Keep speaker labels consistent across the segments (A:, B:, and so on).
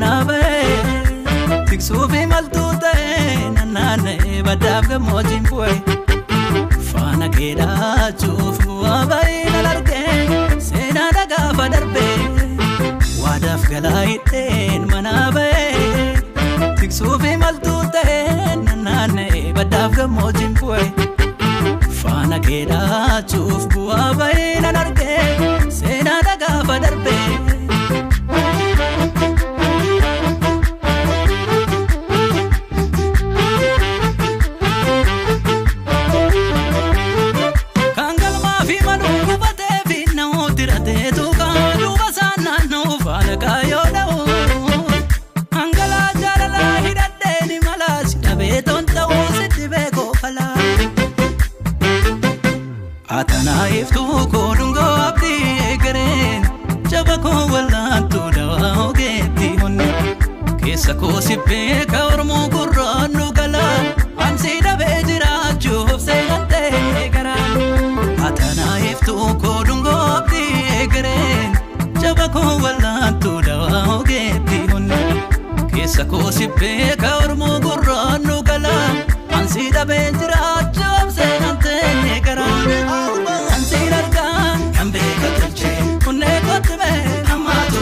A: manabe tiksufi maltute nanane badaf gamojin boy fana keda chufu abai nalarge sena daga fadarbe wadaf galaiten manabe tiksufi maltute nanane badaf gamojin boy fana keda chufu abai nalarge sena daga fadarbe Atana iftu kodungo abdi egeren jabako walantu dawa ogeti honni kesa ko sippe ka ormo gurranu gala ansi dabe jira juf segante egara atana iftu kodungo abdi egeren jabako walantu dawa ogeti honni kesa ko sippe ka ormo gurranu gala ansi dabe jira juf segante egara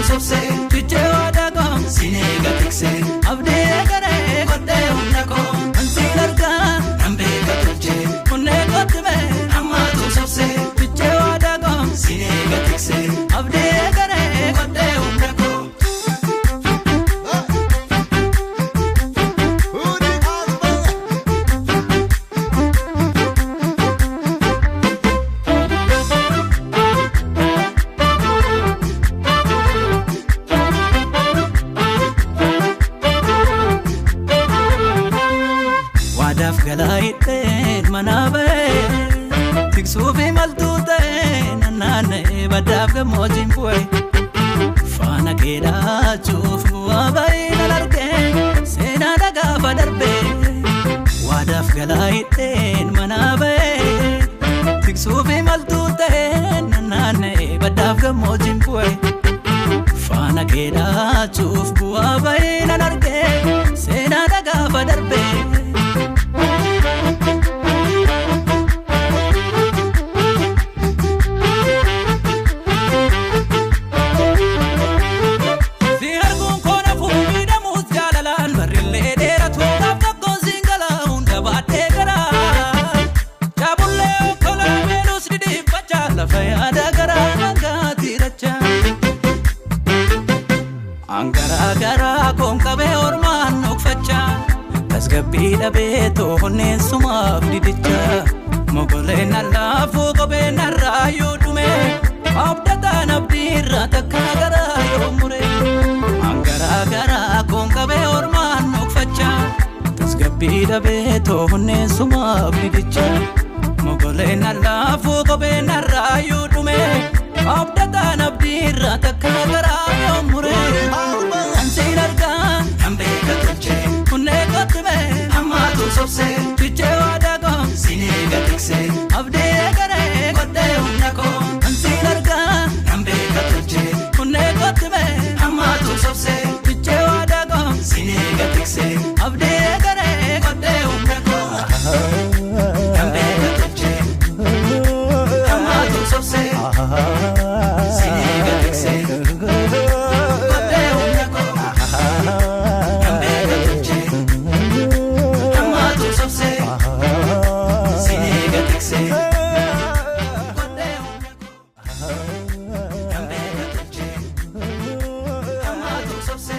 A: Sopse tuche wadago sinega tikse abde gare kote unako ansilarga ambe katche unne kotme amma tu sopse tuche wadago sinega tikse abde gare kote unako Daf galaiten manabe tiksufi maltute nanane badaf gamojin boy fana keda chufu abai nalarge sena daga fadarbe wadaf galaiten manabe tiksufi maltute nanane badaf gamojin boy fana keda chufu abai nalarge sena daga fadarbe Angara gara konkabe orman nokfacha tasgabi dabeto honen suma abdicha mogole nalla fogobe narayo dume abdata nabdira takagara yomure angara gara konkabe orman nokfacha tasgabi dabeto honen suma abdicha mogole nalla fogobe narayo dume abdata nabdira takagara yomure Sopse tuche wadago sinega tikse abde gare kote unako ansilarga ambe katche unne kotme amma tu sopse tuche wadago sinega tikse abde gare kote unako ambe katche amma tu sopse sinega tikse kote unako ambe katche sinega tikse kote unako ambe katche amma tu sopse